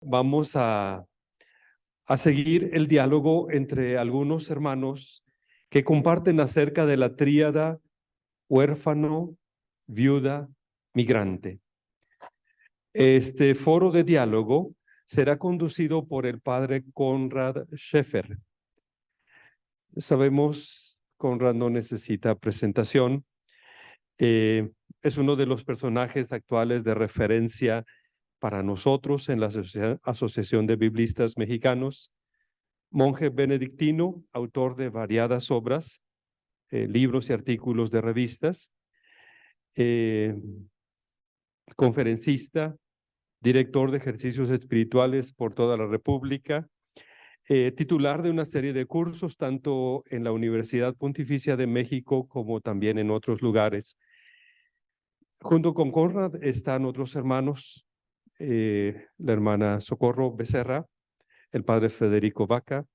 Vamos a seguir el diálogo entre algunos hermanos que comparten acerca de la tríada huérfano, viuda, migrante. Este foro de diálogo será conducido por el padre Conrad Schaeffer. Sabemos, Conrad no necesita presentación. Es uno de los personajes actuales de referencia para nosotros en la Asociación de Biblistas Mexicanos, monje benedictino, autor de variadas obras, libros y artículos de revistas, conferencista, director de ejercicios espirituales por toda la República, titular de una serie de cursos tanto en la Universidad Pontificia de México como también en otros lugares. Junto con Conrad están otros hermanos, la hermana Socorro Becerra, el padre Federico Vaca,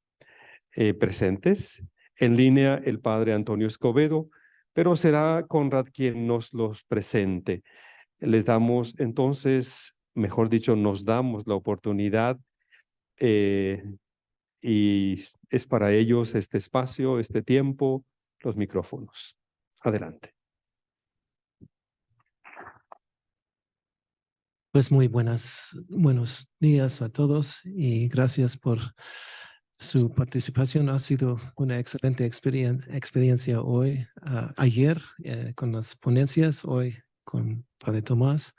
presentes. En línea el padre Antonio Escobedo, pero será Conrad quien nos los presente. Les damos entonces, mejor dicho, nos damos la oportunidad y es para ellos este espacio, este tiempo, los micrófonos. Adelante. Pues muy buenos días a todos y gracias por su participación. Ha sido una excelente experiencia hoy, ayer con las ponencias, hoy con Padre Tomás.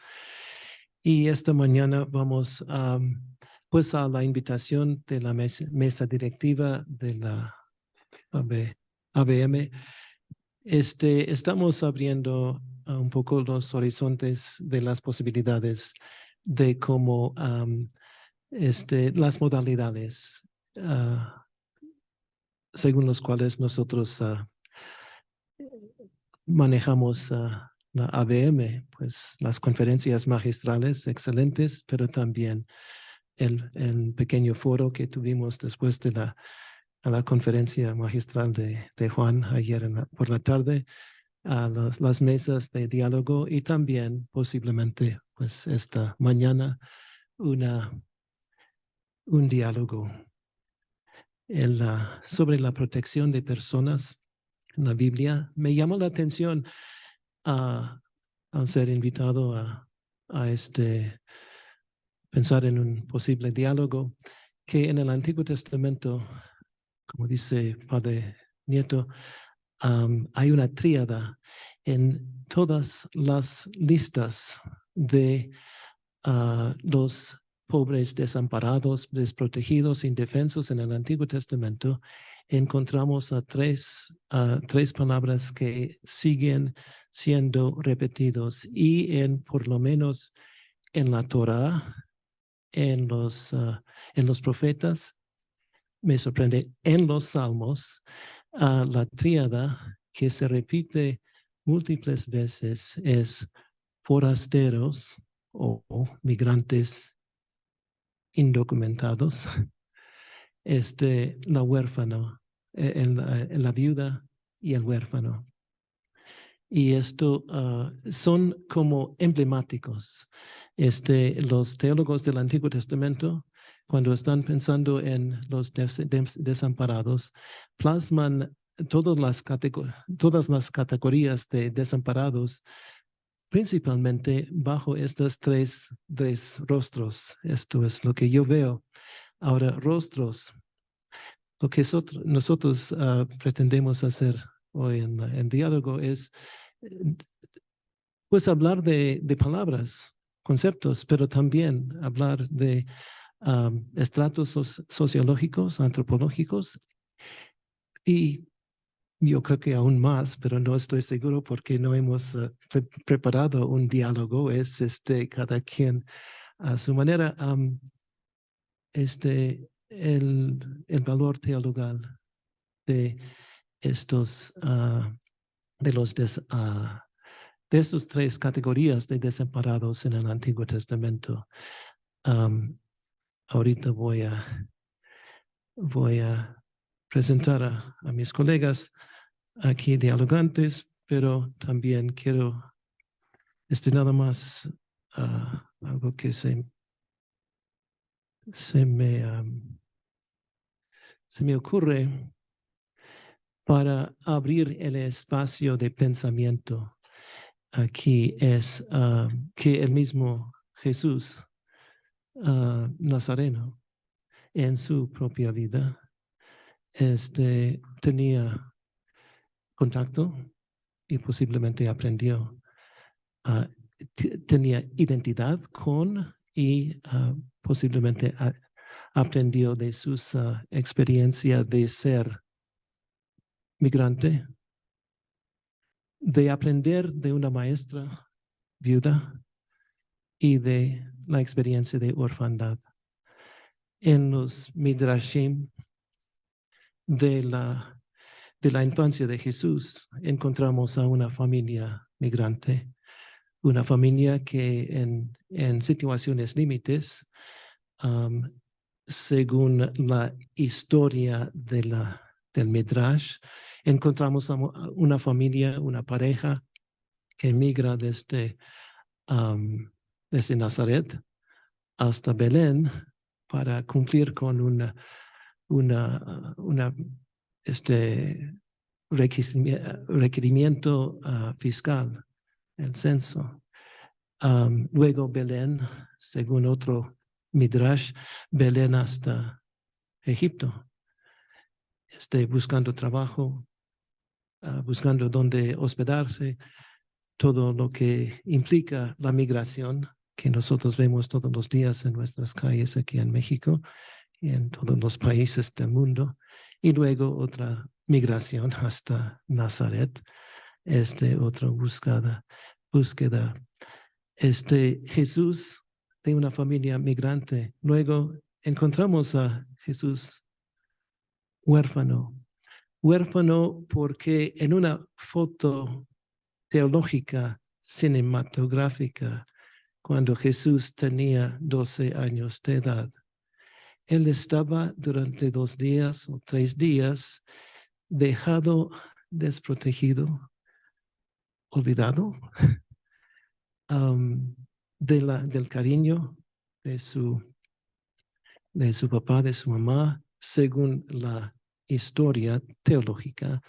Y esta mañana vamos pues a la invitación de la mesa directiva de la ABM. Estamos abriendo un poco los horizontes de las posibilidades de cómo las modalidades según los cuales nosotros manejamos la ABM, pues las conferencias magistrales excelentes, pero también el pequeño foro que tuvimos después de la conferencia magistral de Juan ayer por la tarde, a las mesas de diálogo y también posiblemente pues esta mañana un diálogo sobre la protección de personas en la Biblia. Me llama la atención al ser invitado a pensar en un posible diálogo que en el Antiguo Testamento, como dice Padre Nieto, hay una tríada en todas las listas de los pobres, desamparados, desprotegidos, indefensos en el Antiguo Testamento. Encontramos a tres palabras que siguen siendo repetidos y por lo menos en la Torá, en los profetas, me sorprende, en los Salmos, la tríada que se repite múltiples veces es forasteros o migrantes indocumentados, la huérfano, en la viuda y el huérfano. Y esto son como emblemáticos. Los teólogos del Antiguo Testamento, cuando están pensando en los desamparados, plasman todas las categorías de desamparados, principalmente bajo estos tres rostros. Esto es lo que yo veo. Ahora, rostros. Lo que nosotros pretendemos hacer hoy en diálogo es pues hablar de palabras, conceptos, pero también hablar de estratos sociológicos, antropológicos y yo creo que aún más, pero no estoy seguro porque no hemos preparado un diálogo, es cada quien a su manera, el valor teologal de estos de estas tres categorías de desamparados en el Antiguo Testamento. Ahorita voy a presentar a mis colegas aquí dialogantes, pero también quiero nada más algo que se se me ocurre para abrir el espacio de pensamiento aquí es que el mismo Jesús Nazareno en su propia vida tenía contacto y posiblemente aprendió, tenía identidad con y posiblemente aprendió de sus experiencias de ser migrante, de aprender de una maestra viuda y de la experiencia de orfandad. En los midrashim de la infancia de Jesús encontramos a una familia migrante, una familia que en situaciones límites, según la historia del Midrash, encontramos a una familia, una pareja que migra desde Nazaret hasta Belén para cumplir con una requerimiento fiscal, el censo. Luego Belén, según otro Midrash, Belén hasta Egipto, buscando trabajo, buscando dónde hospedarse, todo lo que implica la migración que nosotros vemos todos los días en nuestras calles aquí en México y en todos los países del mundo. Y luego otra migración hasta Nazaret, otra búsqueda. Jesús de una familia migrante. Luego encontramos a Jesús huérfano porque en una foto teológica cinematográfica, cuando Jesús tenía 12 años de edad, él estaba durante 2 días o 3 días dejado desprotegido, olvidado del cariño de su papá, de su mamá, según la historia teológica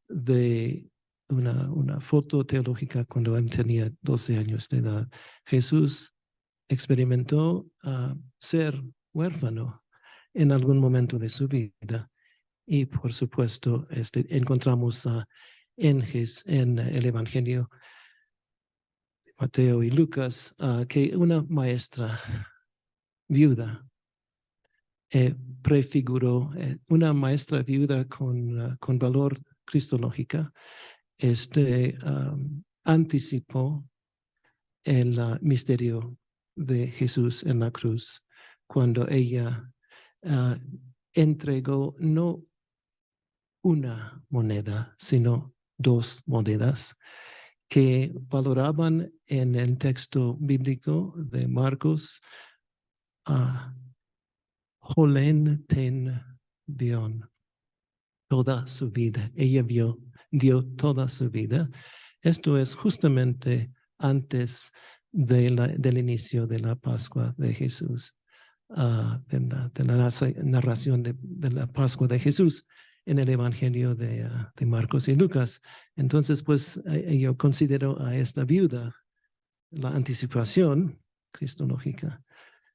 de una foto teológica cuando él tenía 12 años de edad. Jesús experimentó ser huérfano en algún momento de su vida. Y por supuesto, encontramos en el Evangelio de Mateo y Lucas que una maestra viuda prefiguró una maestra viuda con valor cristológica, anticipó el misterio de Jesús en la cruz, cuando ella entregó no una moneda, sino 2 monedas que valoraban en el texto bíblico de Marcos Holen ten bion, toda su vida. Ella dio toda su vida. Esto es justamente antes del inicio de la Pascua de Jesús, de la narración de la Pascua de Jesús en el Evangelio de Marcos y Lucas. Entonces, pues yo considero a esta viuda la anticipación cristológica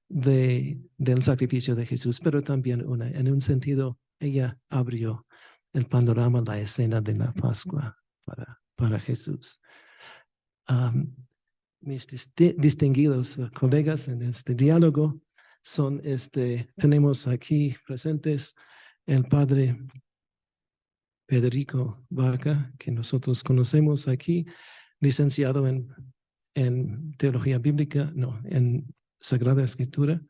del sacrificio de Jesús, pero también en un sentido, ella abrió el panorama, la escena de la Pascua para Jesús. Mis distinguidos colegas en este diálogo son, tenemos aquí presentes el padre Federico Vaca, que nosotros conocemos aquí, licenciado en Teología Bíblica, en Sagrada Escritura,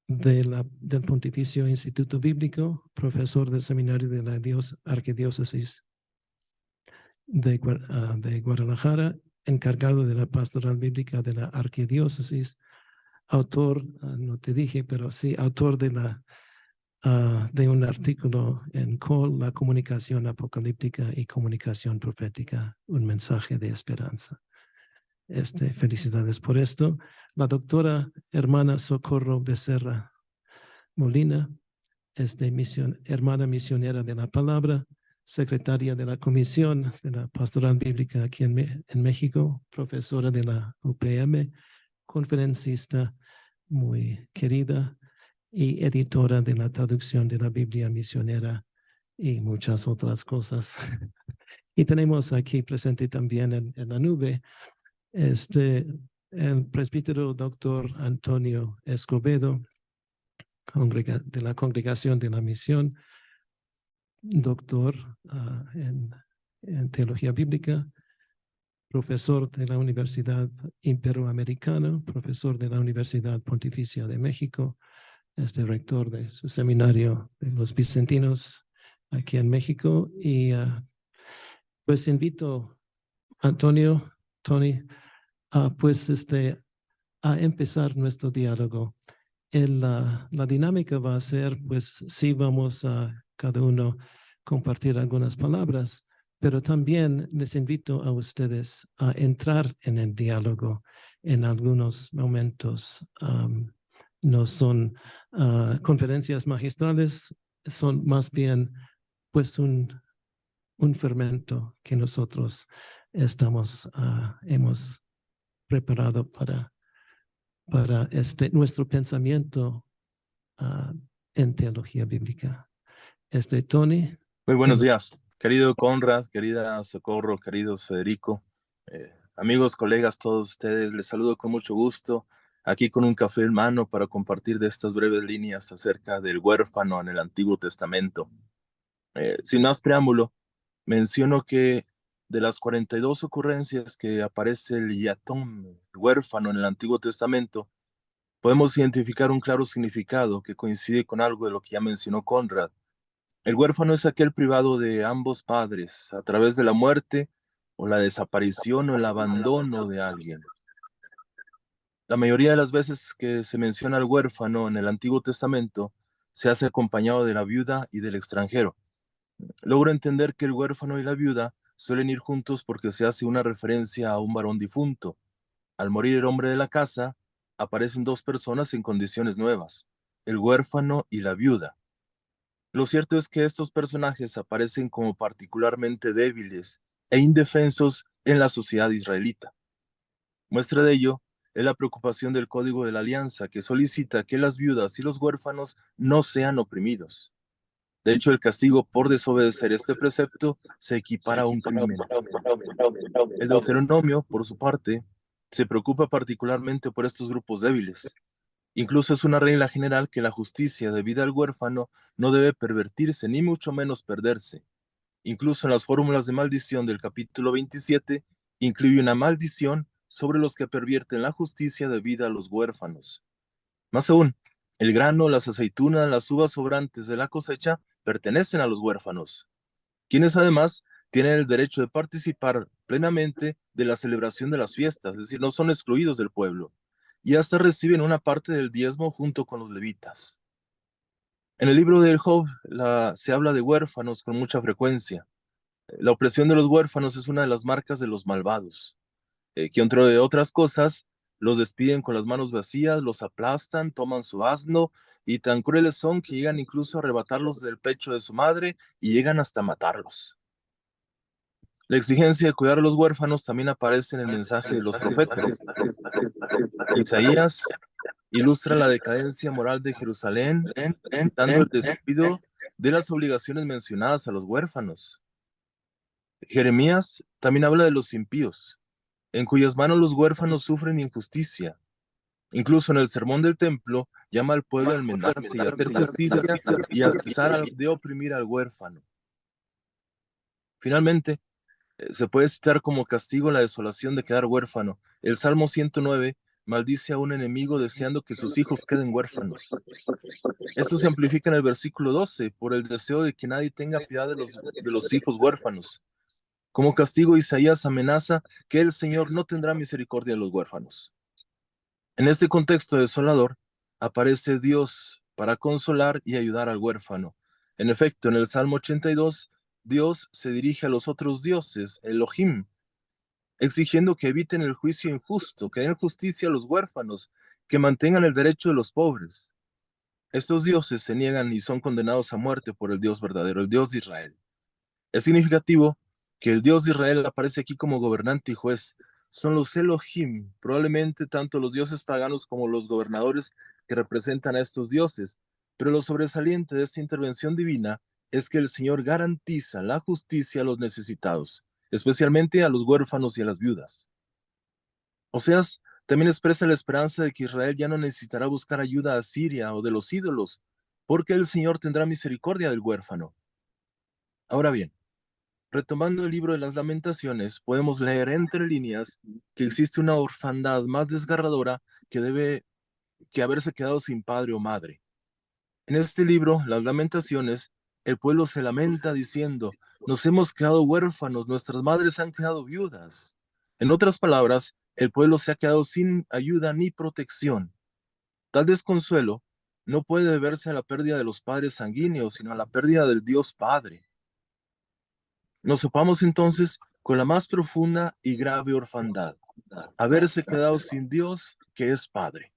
del Pontificio Instituto Bíblico, profesor del Seminario de la Arquidiócesis de Guadalajara, encargado de la Pastoral Bíblica de la Arquidiócesis, autor, no te dije, pero sí, autor de un artículo en COL, La Comunicación Apocalíptica y Comunicación Profética, un mensaje de esperanza. Felicidades por esto. La doctora hermana Socorro Becerra, Molina, hermana misionera de la palabra, secretaria de la Comisión de la Pastoral Bíblica aquí en México, profesora de la UPM, conferencista muy querida y editora de la traducción de la Biblia misionera y muchas otras cosas. Y tenemos aquí presente también en la nube el presbítero doctor Antonio Escobedo, de la Congregación de la Misión, doctor en Teología Bíblica, profesor de la Universidad Iberoamericana, profesor de la Universidad Pontificia de México, rector de su seminario de los Vicentinos aquí en México. Y pues invito a Antonio, Tony, pues a empezar nuestro diálogo. La dinámica va a ser, pues sí vamos a cada uno compartir algunas palabras, pero también les invito a ustedes a entrar en el diálogo en algunos momentos. No son conferencias magistrales, son más bien pues un fermento que nosotros hemos preparado para nuestro pensamiento en teología bíblica. Tony. Muy buenos días, querido Conrad, querida Socorro, queridos Federico, amigos, colegas, todos ustedes, les saludo con mucho gusto, aquí con un café en mano para compartir de estas breves líneas acerca del huérfano en el Antiguo Testamento. Sin más preámbulo, menciono que de las 42 ocurrencias que aparece el yatón, el huérfano en el Antiguo Testamento, podemos identificar un claro significado que coincide con algo de lo que ya mencionó Conrad. El huérfano es aquel privado de ambos padres a través de la muerte o la desaparición o el abandono de alguien. La mayoría de las veces que se menciona al huérfano en el Antiguo Testamento se hace acompañado de la viuda y del extranjero. Logro entender que el huérfano y la viuda suelen ir juntos porque se hace una referencia a un varón difunto. Al morir el hombre de la casa, aparecen dos personas en condiciones nuevas, el huérfano y la viuda. Lo cierto es que estos personajes aparecen como particularmente débiles e indefensos en la sociedad israelita. Muestra de ello es la preocupación del Código de la Alianza, que solicita que las viudas y los huérfanos no sean oprimidos. De hecho, el castigo por desobedecer este precepto se equipara a un crimen. El Deuteronomio, por su parte, se preocupa particularmente por estos grupos débiles. Incluso es una regla general que la justicia debida al huérfano no debe pervertirse ni mucho menos perderse. Incluso en las fórmulas de maldición del capítulo 27, incluye una maldición sobre los que pervierten la justicia debida a los huérfanos. Más aún, el grano, las aceitunas, las uvas sobrantes de la cosecha pertenecen a los huérfanos, quienes además tienen el derecho de participar plenamente de la celebración de las fiestas, es decir, no son excluidos del pueblo, y hasta reciben una parte del diezmo junto con los levitas. En el libro del Job se habla de huérfanos con mucha frecuencia. La opresión de los huérfanos es una de las marcas de los malvados, que entre otras cosas, los despiden con las manos vacías, los aplastan, toman su asno, y tan crueles son que llegan incluso a arrebatarlos del pecho de su madre y llegan hasta matarlos. La exigencia de cuidar a los huérfanos también aparece en el mensaje de los profetas. Isaías ilustra la decadencia moral de Jerusalén, citando el descuido de las obligaciones mencionadas a los huérfanos. Jeremías también habla de los impíos, en cuyas manos los huérfanos sufren injusticia. Incluso en el sermón del templo llama al pueblo a enmendarse y hacer justicia y a cesar de oprimir al huérfano. Finalmente, se puede citar como castigo la desolación de quedar huérfano. El Salmo 109 maldice a un enemigo deseando que sus hijos queden huérfanos. Esto se amplifica en el versículo 12 por el deseo de que nadie tenga piedad de los hijos huérfanos. Como castigo, Isaías amenaza que el Señor no tendrá misericordia de los huérfanos. En este contexto desolador, aparece Dios para consolar y ayudar al huérfano. En efecto, en el Salmo 82, Dios se dirige a los otros dioses, Elohim, exigiendo que eviten el juicio injusto, que den justicia a los huérfanos, que mantengan el derecho de los pobres. Estos dioses se niegan y son condenados a muerte por el Dios verdadero, el Dios de Israel. Es significativo que el Dios de Israel aparece aquí como gobernante y juez. Son los Elohim, probablemente tanto los dioses paganos como los gobernadores que representan a estos dioses. Pero lo sobresaliente de esta intervención divina es que el Señor garantiza la justicia a los necesitados, especialmente a los huérfanos y a las viudas. Oseas también expresa la esperanza de que Israel ya no necesitará buscar ayuda a Siria o de los ídolos, porque el Señor tendrá misericordia del huérfano. Ahora bien, retomando el libro de las Lamentaciones, podemos leer entre líneas que existe una orfandad más desgarradora que debe que haberse quedado sin padre o madre. En este libro, las Lamentaciones, el pueblo se lamenta diciendo, nos hemos quedado huérfanos, nuestras madres han quedado viudas. En otras palabras, el pueblo se ha quedado sin ayuda ni protección. Tal desconsuelo no puede deberse a la pérdida de los padres sanguíneos, sino a la pérdida del Dios Padre. Nos topamos entonces con la más profunda y grave orfandad, haberse quedado sin Dios, que es Padre.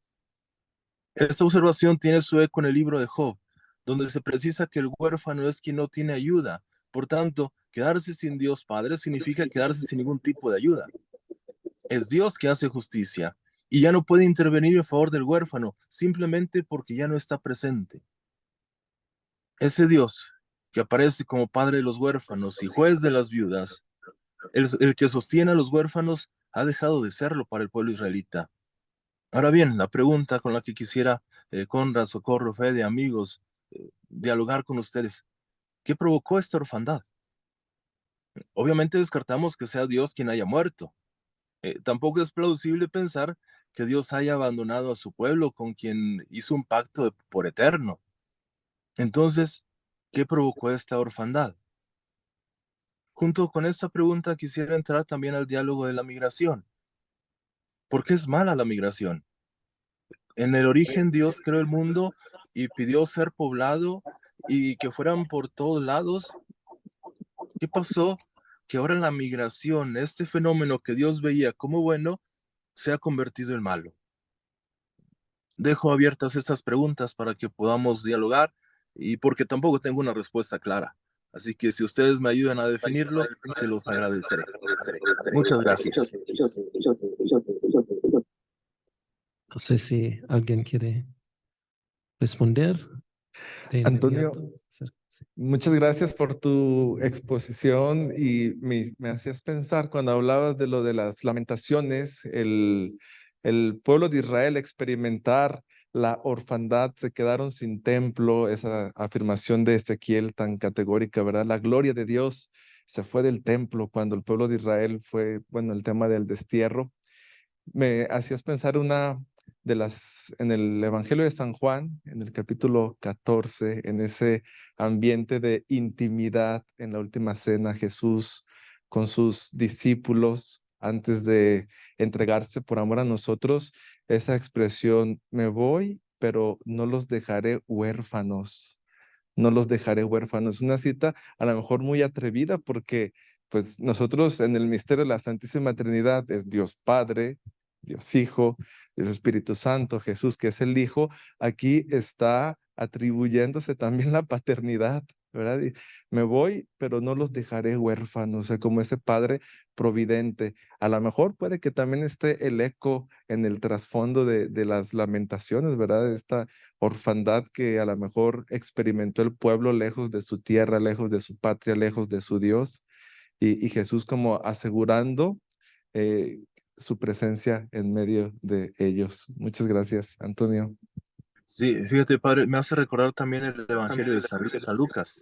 Esta observación tiene su eco en el libro de Job, donde se precisa que el huérfano es quien no tiene ayuda. Por tanto, quedarse sin Dios Padre significa quedarse sin ningún tipo de ayuda. Es Dios que hace justicia y ya no puede intervenir en favor del huérfano simplemente porque ya no está presente. Ese Dios que aparece como padre de los huérfanos y juez de las viudas, el que sostiene a los huérfanos, ha dejado de serlo para el pueblo israelita. Ahora bien, la pregunta con la que quisiera, Conrad, Socorro, Fede, amigos, dialogar con ustedes, ¿qué provocó esta orfandad? Obviamente descartamos que sea Dios quien haya muerto. Tampoco es plausible pensar que Dios haya abandonado a su pueblo con quien hizo un pacto por eterno. Entonces, ¿qué provocó esta orfandad? Junto con esta pregunta quisiera entrar también al diálogo de la migración. ¿Por qué es mala la migración? En el origen Dios creó el mundo y pidió ser poblado y que fueran por todos lados. ¿Qué pasó? Que ahora la migración, este fenómeno que Dios veía como bueno, se ha convertido en malo. Dejo abiertas estas preguntas para que podamos dialogar y porque tampoco tengo una respuesta clara. Así que si ustedes me ayudan a definirlo, se los agradeceré. Muchas gracias. No sé si alguien quiere responder de Antonio, inmediato. Sí. muchas gracias por tu exposición y me hacías pensar cuando hablabas de lo de las lamentaciones, el pueblo de Israel experimentar la orfandad, se quedaron sin templo, esa afirmación de Ezequiel tan categórica, ¿verdad? La gloria de Dios se fue del templo cuando el pueblo de Israel fue, bueno, el tema del destierro. Me hacías pensar en el Evangelio de San Juan, en el capítulo 14, en ese ambiente de intimidad en la última cena, Jesús con sus discípulos antes de entregarse por amor a nosotros, esa expresión, me voy, pero no los dejaré huérfanos. No los dejaré huérfanos. Una cita a lo mejor muy atrevida porque pues nosotros en el misterio de la Santísima Trinidad es Dios Padre, Dios Hijo, Dios Espíritu Santo, Jesús que es el Hijo, aquí está atribuyéndose también la paternidad, ¿verdad? Y me voy, pero no los dejaré huérfanos, o sea, como ese Padre providente. A lo mejor puede que también esté el eco en el trasfondo de las lamentaciones, ¿verdad? Esta orfandad que a lo mejor experimentó el pueblo lejos de su tierra, lejos de su patria, lejos de su Dios, y Jesús como asegurando su presencia en medio de ellos. Muchas gracias, Antonio. Sí, fíjate, padre, me hace recordar también el Evangelio de San Lucas.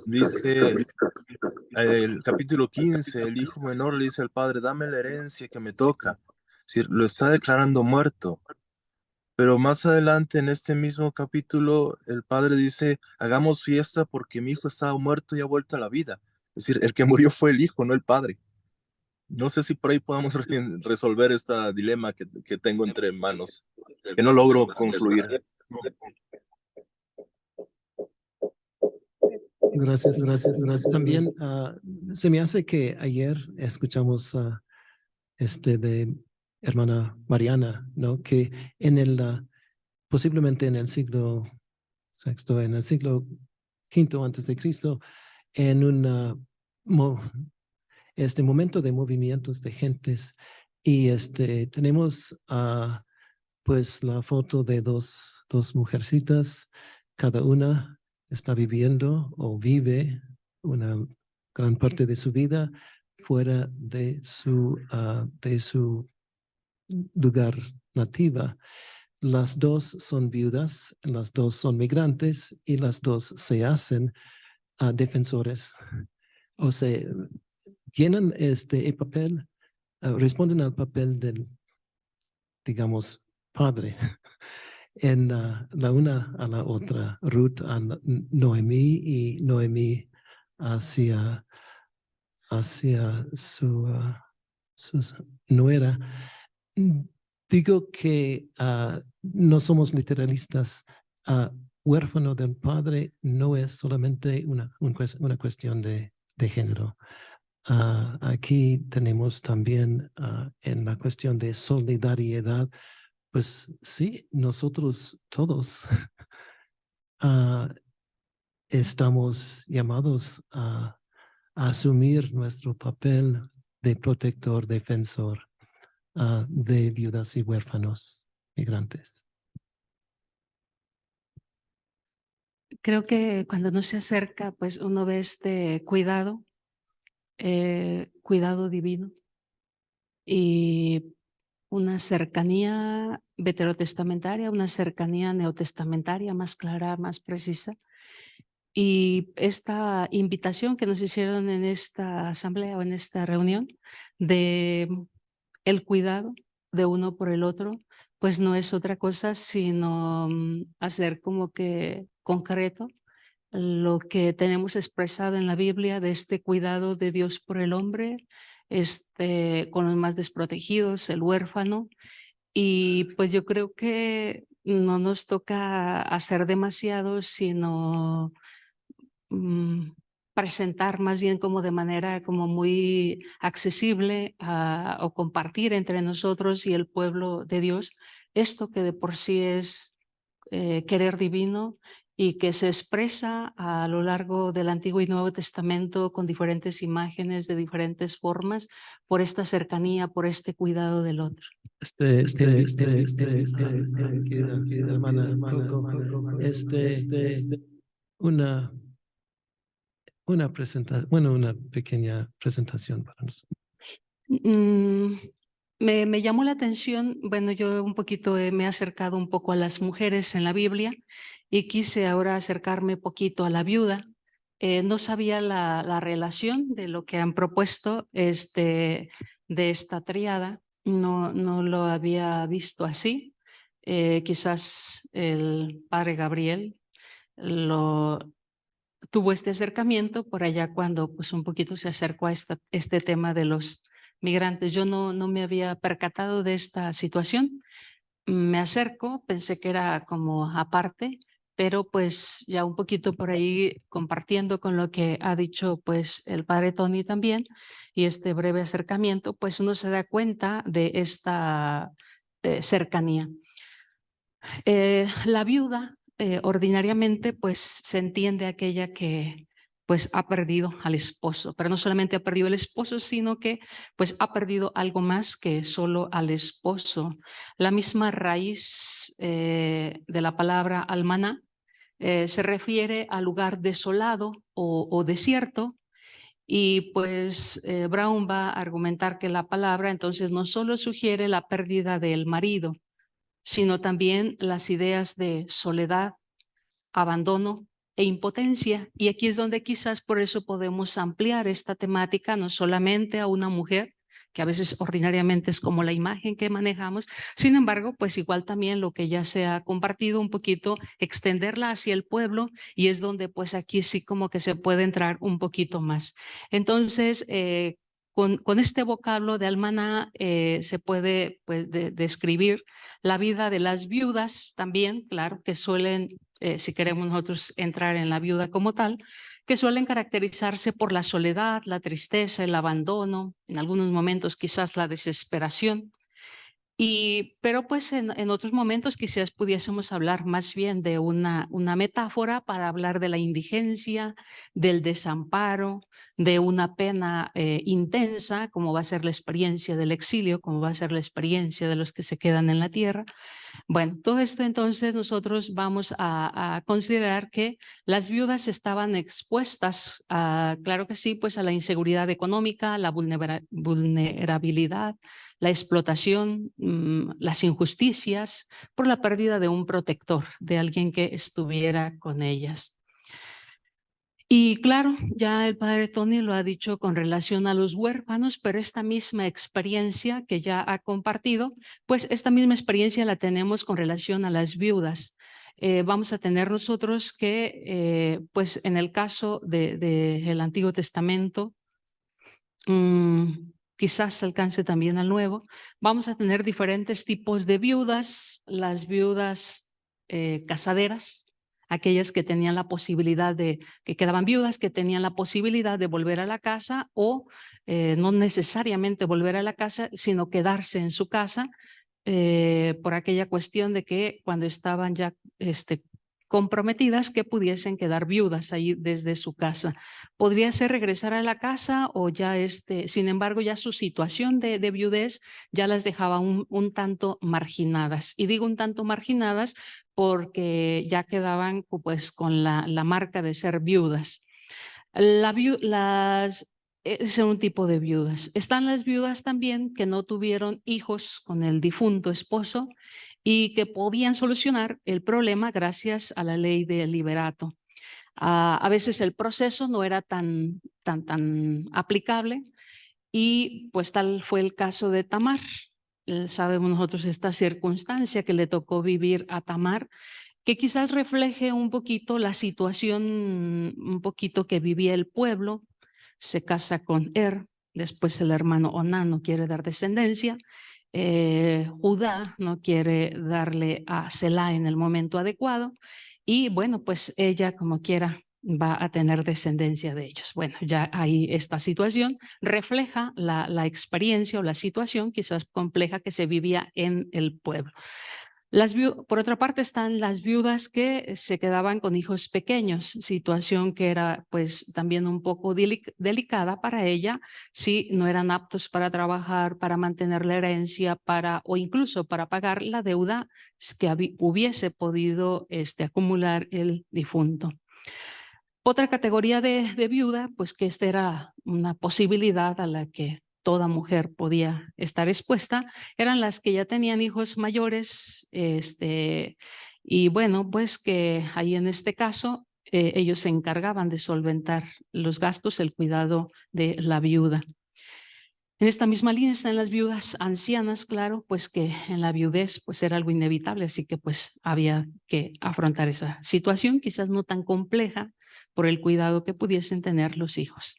Dice el capítulo 15, el hijo menor le dice al padre, dame la herencia que me toca. Es decir, lo está declarando muerto. Pero más adelante en este mismo capítulo, el padre dice, hagamos fiesta porque mi hijo estaba muerto y ha vuelto a la vida. Es decir, el que murió fue el hijo, no el padre. No sé si por ahí podamos resolver este dilema que tengo entre manos, que no logro concluir. Gracias, gracias, gracias. También se me hace que ayer escuchamos de hermana Mariana, ¿no? Que en posiblemente en el siglo VI, en el siglo V antes de Cristo, en un momento de movimientos de gentes, y tenemos pues la foto de dos mujercitas, cada una está viviendo o vive una gran parte de su vida fuera de su lugar nativa. Las dos son viudas, las dos son migrantes y las dos se hacen defensores. O sea, llenan el papel, responden al papel del, digamos, padre en la una a la otra. Ruth a Noemí y Noemí hacia su nuera. Digo que no somos literalistas. Huérfano del padre no es solamente una cuestión de género. Aquí tenemos también en la cuestión de solidaridad, pues sí, nosotros todos estamos llamados a asumir nuestro papel de protector, defensor de viudas y huérfanos migrantes. Creo que cuando uno se acerca, pues uno ve este cuidado, cuidado divino y una cercanía veterotestamentaria, una cercanía neotestamentaria más clara, más precisa. Y esta invitación que nos hicieron en esta asamblea o en esta reunión de el cuidado de uno por el otro, pues no es otra cosa sino hacer como que concreto lo que tenemos expresado en la Biblia de este cuidado de Dios por el hombre, con los más desprotegidos, el huérfano. Y pues yo creo que no nos toca hacer demasiado, sino presentar más bien como de manera como muy accesible o compartir entre nosotros y el pueblo de Dios esto que de por sí es querer divino y que se expresa a lo largo del Antiguo y Nuevo Testamento con diferentes imágenes de diferentes formas por esta cercanía, por este cuidado del otro. Hermana Coco, una presentación, bueno, una pequeña presentación para nosotros. Me llamó la atención, bueno, yo un poquito me he acercado un poco a las mujeres en la Biblia y quise ahora acercarme un poquito a la viuda. No sabía la relación de lo que han propuesto de esta triada, no lo había visto así. Quizás el padre Gabriel tuvo este acercamiento por allá cuando pues un poquito se acercó a este tema de los migrantes. Yo no me había percatado de esta situación. Me acerco, pensé que era como aparte, pero pues ya un poquito por ahí compartiendo con lo que ha dicho pues el padre Tony también y este breve acercamiento, pues uno se da cuenta de esta cercanía. La viuda ordinariamente pues se entiende aquella que pues ha perdido al esposo, pero no solamente ha perdido el esposo, sino que pues ha perdido algo más que solo al esposo. La misma raíz de la palabra almaná se refiere al lugar desolado o desierto, y pues Brown va a argumentar que la palabra entonces no solo sugiere la pérdida del marido, sino también las ideas de soledad, abandono e impotencia. Y aquí es donde quizás por eso podemos ampliar esta temática no solamente a una mujer, que a veces ordinariamente es como la imagen que manejamos, sin embargo, pues igual también lo que ya se ha compartido un poquito, extenderla hacia el pueblo, y es donde pues aquí sí como que se puede entrar un poquito más. Entonces, con este vocablo de almaná se puede pues describir la vida de las viudas también, claro, que suelen, si queremos nosotros entrar en la viuda como tal, que suelen caracterizarse por la soledad, la tristeza, el abandono, en algunos momentos quizás la desesperación. Pero pues en otros momentos quizás pudiésemos hablar más bien de una metáfora para hablar de la indigencia, del desamparo, de una pena intensa, como va a ser la experiencia del exilio, como va a ser la experiencia de los que se quedan en la tierra. Bueno, todo esto entonces nosotros vamos a considerar que las viudas estaban expuestas, claro que sí, pues a la inseguridad económica, la vulnerabilidad, la explotación, las injusticias, por la pérdida de un protector, de alguien que estuviera con ellas. Y claro, ya el padre Tony lo ha dicho con relación a los huérfanos, pero esta misma experiencia que ya ha compartido, pues esta misma experiencia la tenemos con relación a las viudas. Vamos a tener nosotros que, pues en el caso del Antiguo Testamento, quizás alcance también al Nuevo, vamos a tener diferentes tipos de viudas, las viudas casaderas, aquellas que tenían la posibilidad que quedaban viudas, que tenían la posibilidad de volver a la casa o no necesariamente volver a la casa, sino quedarse en su casa por aquella cuestión de que cuando estaban ya comprometidas, que pudiesen quedar viudas ahí desde su casa. Podría ser regresar a la casa o ya sin embargo, ya su situación de viudez ya las dejaba un tanto marginadas. Y digo un tanto marginadas porque ya quedaban pues con la marca de ser viudas. Es un tipo de viudas. Están las viudas también que no tuvieron hijos con el difunto esposo y que podían solucionar el problema gracias a la ley del liberato. A veces el proceso no era tan aplicable y pues tal fue el caso de Tamar. Sabemos nosotros esta circunstancia que le tocó vivir a Tamar, que quizás refleje un poquito la situación, un poquito que vivía el pueblo. Se casa con después el hermano Onán no quiere dar descendencia, Judá no quiere darle a Selá en el momento adecuado y bueno, pues ella como quiera va a tener descendencia de ellos. Bueno, ya ahí esta situación refleja la experiencia o la situación quizás compleja que se vivía en el pueblo. Por otra parte están las viudas que se quedaban con hijos pequeños, situación que era pues también un poco delicada para ella si no eran aptos para trabajar, para mantener la herencia, o incluso para pagar la deuda que hubiese podido acumular el difunto. Otra categoría de viuda, pues que esta era una posibilidad a la que toda mujer podía estar expuesta, eran las que ya tenían hijos mayores, y bueno, pues que ahí en este caso ellos se encargaban de solventar los gastos, el cuidado de la viuda. En esta misma línea están las viudas ancianas, claro, pues que en la viudez pues era algo inevitable, así que pues había que afrontar esa situación, quizás no tan compleja por el cuidado que pudiesen tener los hijos.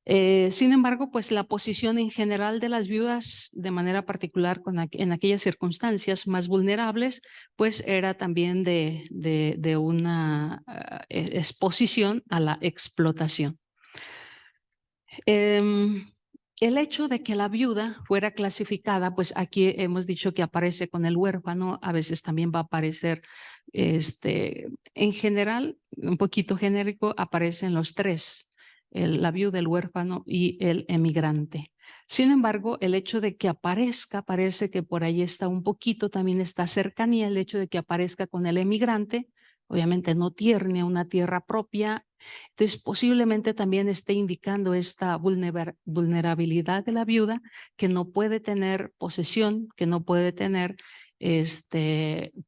Sin embargo, pues la posición en general de las viudas, de manera particular en aquellas circunstancias más vulnerables, pues era también de una exposición a la explotación. El hecho de que la viuda fuera clasificada, pues aquí hemos dicho que aparece con el huérfano, a veces también va a aparecer, en general, un poquito genérico, aparecen los tres, la viuda, el huérfano y el emigrante. Sin embargo, el hecho de que aparezca, parece que por ahí está un poquito, también está cercanía, el hecho de que aparezca con el emigrante, obviamente no tiene una tierra propia, entonces posiblemente también esté indicando esta vulnerabilidad de la viuda, que no puede tener posesión, que no puede tener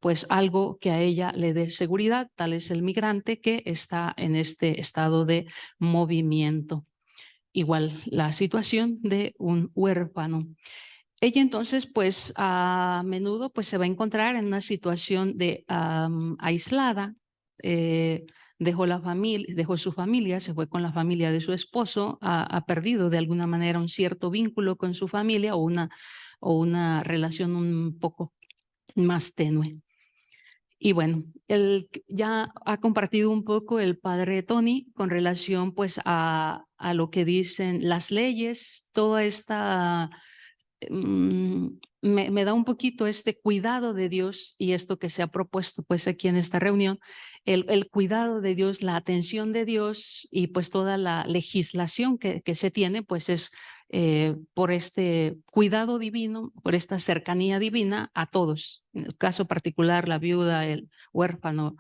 pues algo que a ella le dé seguridad, tal es el migrante que está en este estado de movimiento. Igual la situación de un huérfano. Ella entonces pues a menudo pues se va a encontrar en una situación de aislada, dejó su familia, se fue con la familia de su esposo, ha perdido de alguna manera un cierto vínculo con su familia o una relación un poco más tenue. Y bueno, ya ha compartido un poco el padre Tony con relación pues a lo que dicen las leyes, toda esta me da un poquito este cuidado de Dios y esto que se ha propuesto pues aquí en esta reunión, el cuidado de Dios, la atención de Dios y pues toda la legislación que se tiene pues es por este cuidado divino, por esta cercanía divina a todos. En el caso particular, la viuda, el huérfano,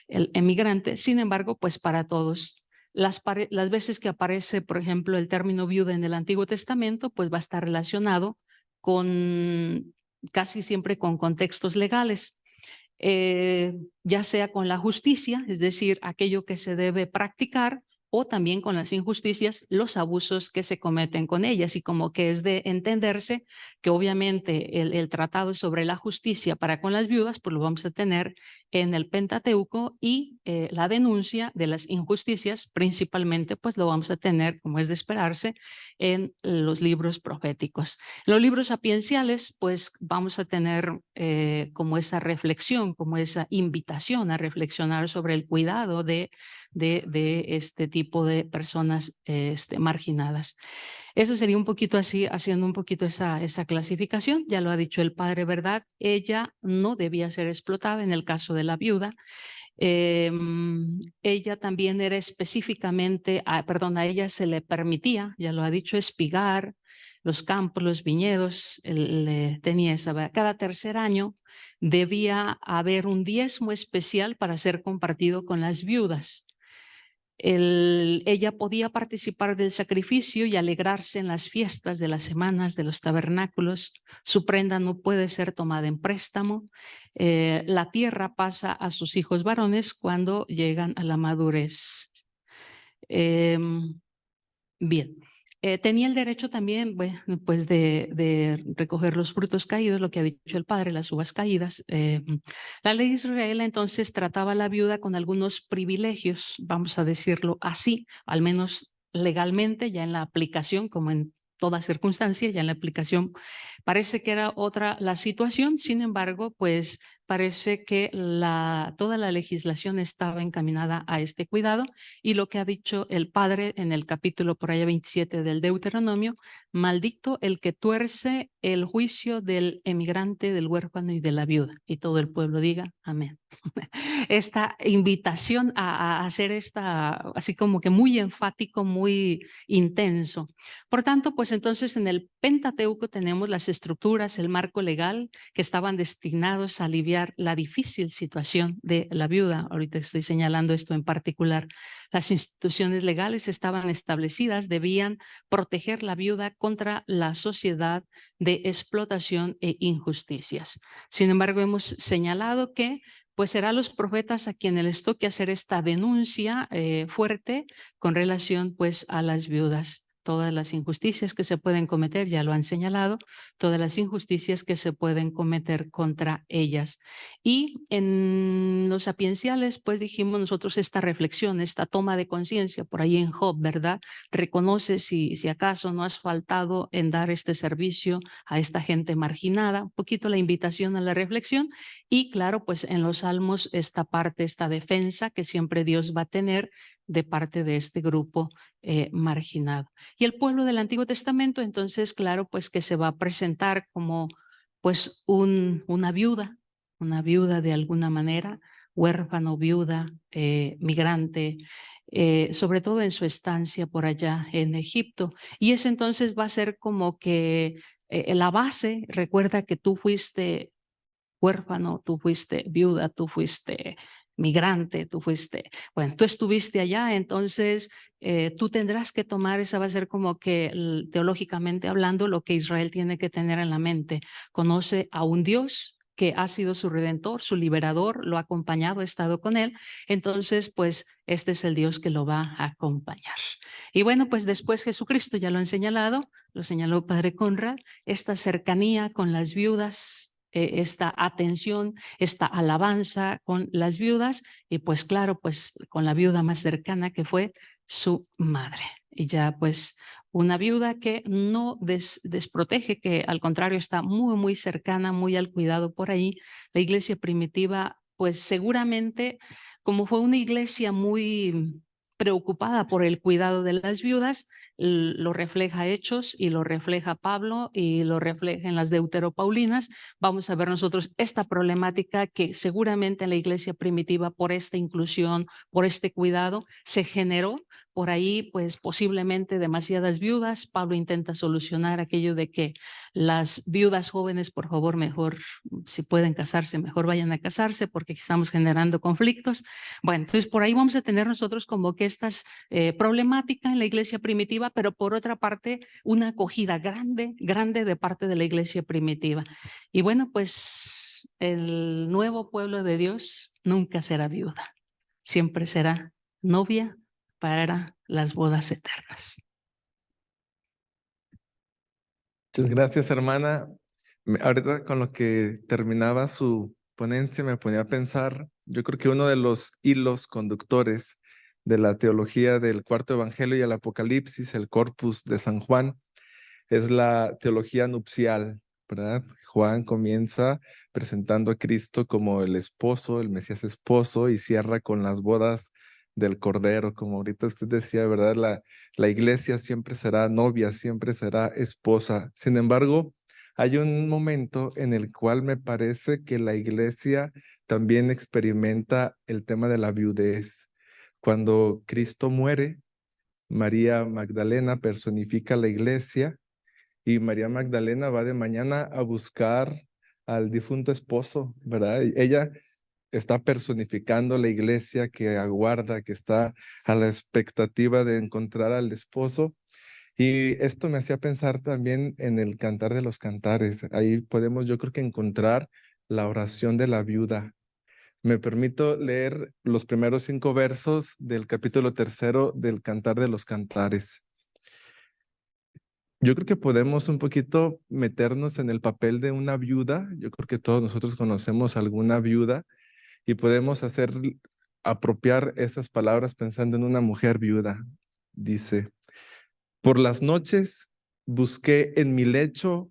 el emigrante, sin embargo, pues para todos. Las veces que aparece, por ejemplo, el término viuda en el Antiguo Testamento, pues va a estar relacionado con casi siempre con contextos legales, ya sea con la justicia, es decir, aquello que se debe practicar, o también con las injusticias, los abusos que se cometen con ellas. Y como que es de entenderse que obviamente el tratado sobre la justicia para con las viudas, pues lo vamos a tener en el Pentateuco, y la denuncia de las injusticias principalmente, pues lo vamos a tener, como es de esperarse, en los libros proféticos. En los libros sapienciales, pues vamos a tener como esa reflexión, como esa invitación a reflexionar sobre el cuidado de este tipo de personas marginadas. Eso sería un poquito así, haciendo un poquito esa clasificación. Ya lo ha dicho el padre, ¿verdad? Ella no debía ser explotada en el caso de la viuda. Ella también era específicamente, a ella se le permitía, ya lo ha dicho, espigar los campos, los viñedos, tenía esa. Cada tercer año debía haber un diezmo especial para ser compartido con las viudas. Ella podía participar del sacrificio y alegrarse en las fiestas de las semanas, de los tabernáculos. Su prenda no puede ser tomada en préstamo. La tierra pasa a sus hijos varones cuando llegan a la madurez. Bien. Tenía el derecho también, bueno, pues de recoger los frutos caídos, lo que ha dicho el padre, las uvas caídas. La ley de Israel entonces trataba a la viuda con algunos privilegios, vamos a decirlo así, al menos legalmente, ya en la aplicación, como en toda circunstancia, ya en la aplicación parece que era otra la situación. Sin embargo, pues parece que toda la legislación estaba encaminada a este cuidado, y lo que ha dicho el padre en el capítulo por allá 27 del Deuteronomio: maldito el que tuerce el juicio del emigrante, del huérfano y de la viuda. Y todo el pueblo diga amén. Esta invitación a hacer así como que muy enfático, muy intenso. Por tanto, pues entonces en el Pentateuco tenemos las estructuras, el marco legal que estaban destinados a aliviar la difícil situación de la viuda. Ahorita estoy señalando esto en particular. Las instituciones legales estaban establecidas, debían proteger la viuda contra la sociedad de explotación e injusticias. Sin embargo, hemos señalado que pues será a los profetas a quienes les toque hacer esta denuncia fuerte con relación pues a las viudas. Todas las injusticias que se pueden cometer, ya lo han señalado, todas las injusticias que se pueden cometer contra ellas. Y en los sapienciales, pues dijimos nosotros esta reflexión, esta toma de conciencia, por ahí en Job, ¿verdad? Reconoce si acaso no has faltado en dar este servicio a esta gente marginada, un poquito la invitación a la reflexión. Y claro, pues en los Salmos esta parte, esta defensa que siempre Dios va a tener de parte de este grupo marginado. Y el pueblo del Antiguo Testamento, entonces, claro, pues que se va a presentar como pues una viuda de alguna manera, huérfano, viuda, migrante, sobre todo en su estancia por allá en Egipto. Y ese entonces va a ser como que la base. Recuerda que tú fuiste huérfano, tú fuiste viuda, tú fuiste migrante, tú estuviste allá, entonces tú tendrás que tomar, esa va a ser como que teológicamente hablando lo que Israel tiene que tener en la mente. Conoce a un Dios que ha sido su redentor, su liberador, lo ha acompañado, ha estado con él, entonces pues este es el Dios que lo va a acompañar. Y bueno, pues después Jesucristo, ya lo han señalado, lo señaló Padre Conrad, esta cercanía con las viudas, esta atención, esta alabanza con las viudas, y pues claro, pues con la viuda más cercana que fue su madre. Y ya pues una viuda que no desprotege, que al contrario está muy, muy cercana, muy al cuidado por ahí. La iglesia primitiva, pues seguramente, como fue una iglesia muy preocupada por el cuidado de las viudas. Lo refleja Hechos y lo refleja Pablo y lo refleja en las Deuteropaulinas. Vamos a ver nosotros esta problemática que seguramente en la iglesia primitiva, por esta inclusión, por este cuidado, se generó. Por ahí, pues posiblemente demasiadas viudas. Pablo intenta solucionar aquello de que las viudas jóvenes, por favor, mejor, si pueden casarse, mejor vayan a casarse porque estamos generando conflictos. Bueno, entonces por ahí vamos a tener nosotros como que estas problemáticas en la iglesia primitiva, pero por otra parte, una acogida grande, grande de parte de la iglesia primitiva. Y bueno, pues el nuevo pueblo de Dios nunca será viuda, siempre será novia para las bodas eternas. Muchas gracias, hermana. Ahorita con lo que terminaba su ponencia me ponía a pensar, yo creo que uno de los hilos conductores de la teología del cuarto evangelio y el Apocalipsis, el corpus de San Juan, es la teología nupcial, ¿verdad? Juan comienza presentando a Cristo como el esposo, el Mesías esposo, y cierra con las bodas del Cordero, como ahorita usted decía, ¿verdad? La iglesia siempre será novia, siempre será esposa. Sin embargo, hay un momento en el cual me parece que la iglesia también experimenta el tema de la viudez. Cuando Cristo muere, María Magdalena personifica la iglesia y María Magdalena va de mañana a buscar al difunto esposo, ¿verdad? Y ella está personificando la iglesia que aguarda, que está a la expectativa de encontrar al esposo. Y esto me hacía pensar también en el Cantar de los Cantares. Ahí podemos, yo creo que encontrar la oración de la viuda. Me permito leer los primeros 5 versos del capítulo 3 del Cantar de los Cantares. Yo creo que podemos un poquito meternos en el papel de una viuda. Yo creo que todos nosotros conocemos alguna viuda y podemos apropiar esas palabras pensando en una mujer viuda. Dice, por las noches busqué en mi lecho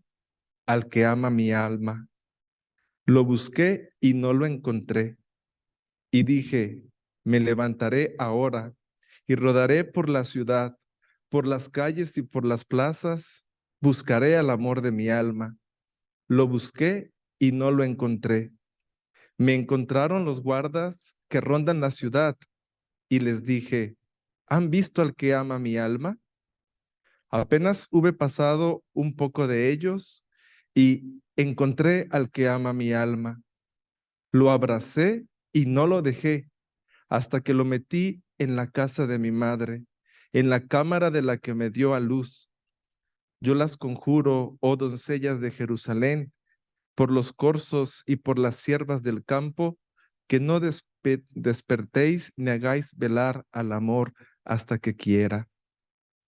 al que ama mi alma. Lo busqué y no lo encontré. Y dije, me levantaré ahora y rodaré por la ciudad, por las calles y por las plazas. Buscaré al amor de mi alma. Lo busqué y no lo encontré. Me encontraron los guardas que rondan la ciudad y les dije, ¿han visto al que ama mi alma? Apenas hube pasado un poco de ellos y encontré al que ama mi alma. Lo abracé y no lo dejé hasta que lo metí en la casa de mi madre, en la cámara de la que me dio a luz. Yo las conjuro, oh doncellas de Jerusalén, por los corzos y por las siervas del campo, que no despertéis ni hagáis velar al amor hasta que quiera.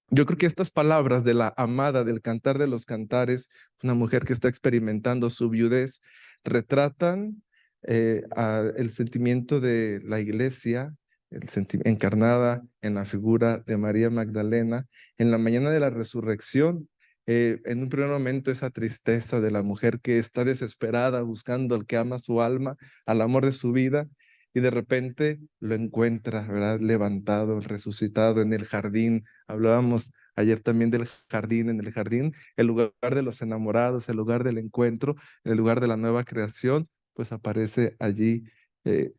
Yo creo que estas palabras de la amada del Cantar de los Cantares, una mujer que está experimentando su viudez, retratan el sentimiento de la iglesia, encarnada en la figura de María Magdalena, en la mañana de la resurrección. En un primer momento esa tristeza de la mujer que está desesperada buscando al que ama su alma, al amor de su vida, y de repente lo encuentra, ¿verdad? Levantado, resucitado en el jardín. Hablábamos ayer también del jardín, en el jardín, el lugar de los enamorados, el lugar del encuentro, el lugar de la nueva creación, pues aparece allí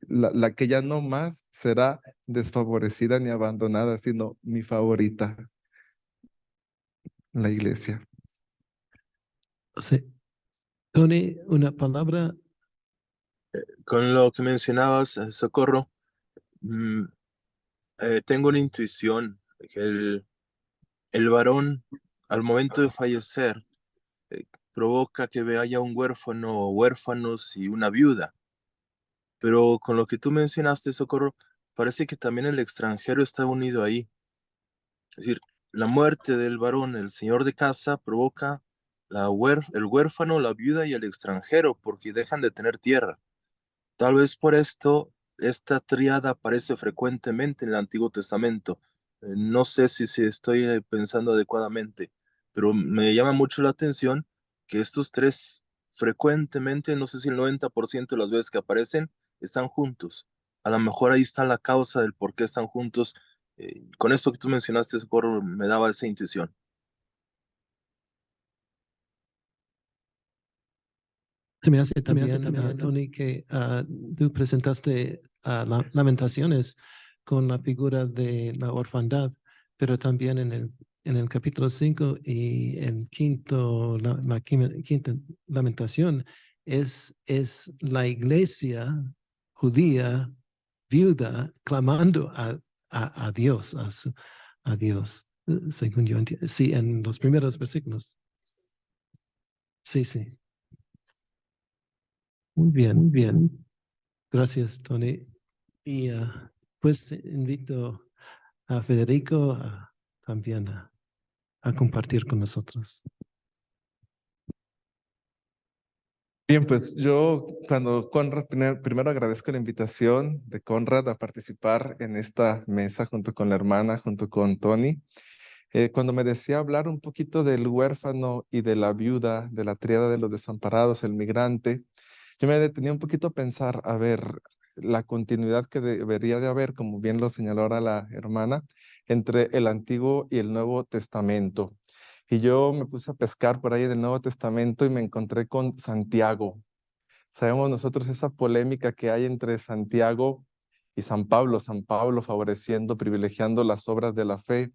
la que ya no más será desfavorecida ni abandonada, sino mi favorita, la iglesia. Sí. Tony, una palabra. Con lo que mencionabas, Socorro, tengo una intuición que el varón al momento de fallecer provoca que haya un huérfano o huérfanos y una viuda. Pero con lo que tú mencionaste, Socorro, parece que también el extranjero está unido ahí. Es decir, la muerte del varón, el señor de casa, provoca el huérfano, la viuda y el extranjero, porque dejan de tener tierra. Tal vez por esto, esta tríada aparece frecuentemente en el Antiguo Testamento. No sé si estoy pensando adecuadamente, pero me llama mucho la atención que estos tres frecuentemente, no sé si el 90% de las veces que aparecen, están juntos. A lo mejor ahí está la causa del por qué están juntos Con esto que tú mencionaste, Socorro, me daba esa intuición. Se me hace también, Tony, que tú presentaste Lamentaciones con la figura de la orfandad, pero también en el capítulo 5 y el quinto, la quinta lamentación es la iglesia judía viuda clamando a Dios, a Dios, según yo entiendo. Sí, en los primeros versículos. Sí, sí. Muy bien, muy bien. Gracias, Tony. Y pues invito a Federico también a compartir con nosotros. Bien, pues yo cuando Conrad, primero agradezco la invitación de Conrad a participar en esta mesa junto con la hermana, junto con Tony. Cuando me decía hablar un poquito del huérfano y de la viuda, de la tríada de los desamparados, el migrante, yo me detenía un poquito a pensar, a ver, la continuidad que debería de haber, como bien lo señaló ahora la hermana, entre el Antiguo y el Nuevo Testamento. Y yo me puse a pescar por ahí en el Nuevo Testamento y me encontré con Santiago. Sabemos nosotros esa polémica que hay entre Santiago y San Pablo favoreciendo, privilegiando las obras de la fe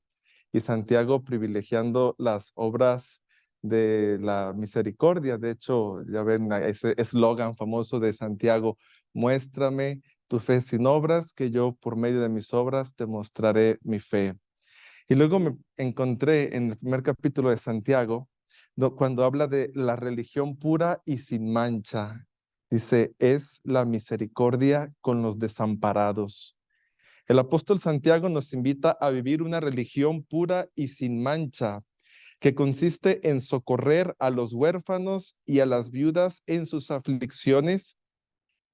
y Santiago privilegiando las obras de la misericordia. De hecho, ya ven ese eslogan famoso de Santiago: muéstrame tu fe sin obras, que yo por medio de mis obras te mostraré mi fe. Y luego me encontré en el primer capítulo de Santiago, cuando habla de la religión pura y sin mancha. Dice, es la misericordia con los desamparados. El apóstol Santiago nos invita a vivir una religión pura y sin mancha, que consiste en socorrer a los huérfanos y a las viudas en sus aflicciones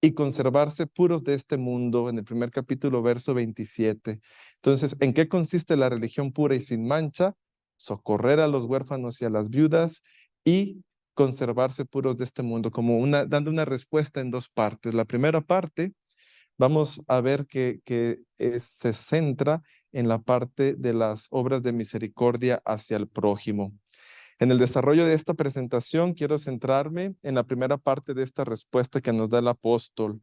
y conservarse puros de este mundo, en el primer capítulo, verso 27. Entonces, ¿en qué consiste la religión pura y sin mancha? Socorrer a los huérfanos y a las viudas y conservarse puros de este mundo, como dando una respuesta en dos partes. La primera parte, vamos a ver que se centra en la parte de las obras de misericordia hacia el prójimo. En el desarrollo de esta presentación quiero centrarme en la primera parte de esta respuesta que nos da el apóstol,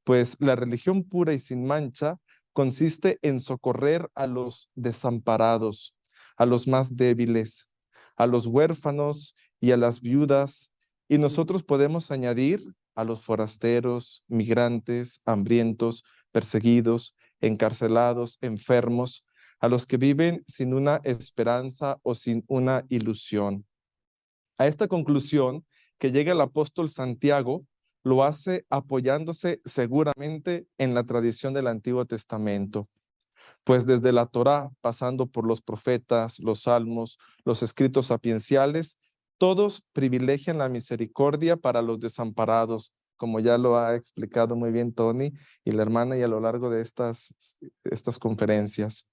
pues la religión pura y sin mancha consiste en socorrer a los desamparados, a los más débiles, a los huérfanos y a las viudas, y nosotros podemos añadir a los forasteros, migrantes, hambrientos, perseguidos, encarcelados, enfermos, a los que viven sin una esperanza o sin una ilusión. A esta conclusión que llega el apóstol Santiago, lo hace apoyándose seguramente en la tradición del Antiguo Testamento, pues desde la Torá, pasando por los profetas, los salmos, los escritos sapienciales, todos privilegian la misericordia para los desamparados, como ya lo ha explicado muy bien Tony y la hermana, y a lo largo de estas conferencias.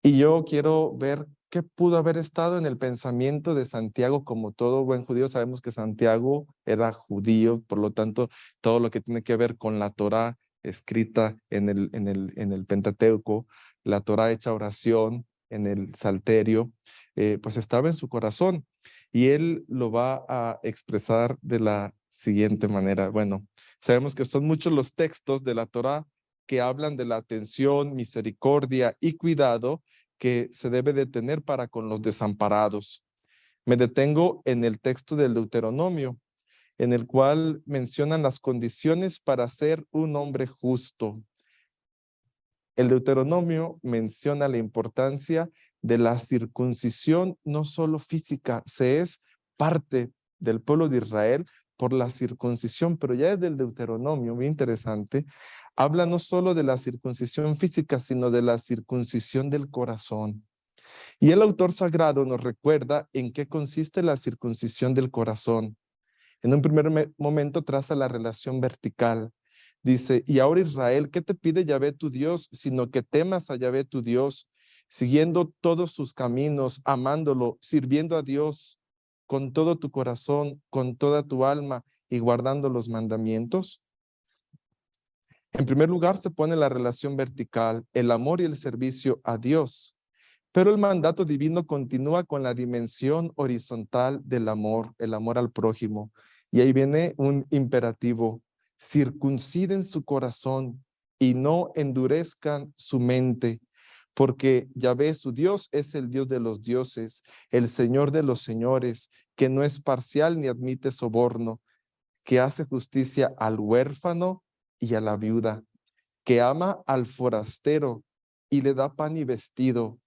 Y yo quiero ver qué pudo haber estado en el pensamiento de Santiago. Como todo buen judío, sabemos que Santiago era judío, por lo tanto, todo lo que tiene que ver con la Torá escrita en el Pentateuco, la Torá hecha oración en el Salterio, pues estaba en su corazón. Y él lo va a expresar de la siguiente manera. Bueno, sabemos que son muchos los textos de la Torá que hablan de la atención, misericordia y cuidado que se debe de tener para con los desamparados. Me detengo en el texto del Deuteronomio, en el cual mencionan las condiciones para ser un hombre justo. El Deuteronomio menciona la importancia de la circuncisión, no solo física, se es parte del pueblo de Israel por la circuncisión, pero ya desde el Deuteronomio, muy interesante, habla no solo de la circuncisión física, sino de la circuncisión del corazón. Y el autor sagrado nos recuerda en qué consiste la circuncisión del corazón. En un primer momento traza la relación vertical. Dice, y ahora Israel, ¿qué te pide Yahvé tu Dios? Sino que temas a Yahvé tu Dios, siguiendo todos sus caminos, amándolo, sirviendo a Dios con todo tu corazón, con toda tu alma y guardando los mandamientos. En primer lugar, se pone la relación vertical, el amor y el servicio a Dios. Pero el mandato divino continúa con la dimensión horizontal del amor, el amor al prójimo. Y ahí viene un imperativo: circunciden su corazón y no endurezcan su mente, porque Yahvé su Dios es el Dios de los dioses, el Señor de los señores, que no es parcial ni admite soborno, que hace justicia al huérfano y a la viuda, que ama al forastero y le da pan y vestido.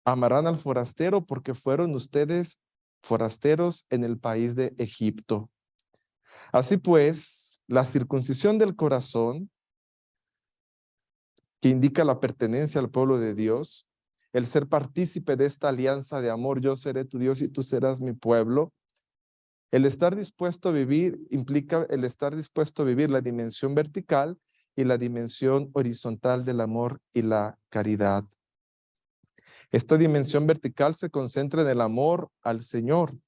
Amarán al forastero porque fueron ustedes forasteros en el país de Egipto. Así pues, la circuncisión del corazón, que indica la pertenencia al pueblo de Dios, el ser partícipe de esta alianza de amor, yo seré tu Dios y tú serás mi pueblo, el estar dispuesto a vivir implica el estar dispuesto a vivir la dimensión vertical y la dimensión horizontal del amor y la caridad. Esta dimensión vertical se concentra en el amor al Señor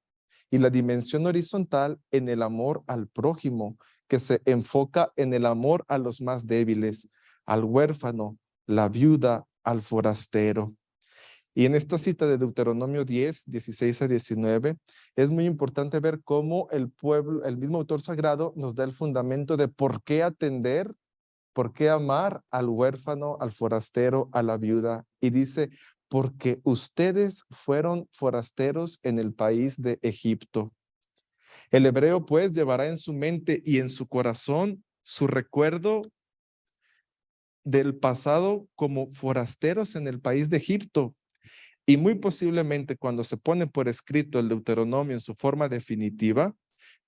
y la dimensión horizontal en el amor al prójimo, que se enfoca en el amor a los más débiles, al huérfano, la viuda, al forastero. Y en esta cita de Deuteronomio 10, 16 a 19, es muy importante ver cómo el pueblo, el mismo autor sagrado nos da el fundamento de por qué atender, por qué amar al huérfano, al forastero, a la viuda. Y dice, porque ustedes fueron forasteros en el país de Egipto. El hebreo pues llevará en su mente y en su corazón su recuerdo del pasado como forasteros en el país de Egipto. Y muy posiblemente cuando se pone por escrito el Deuteronomio en su forma definitiva,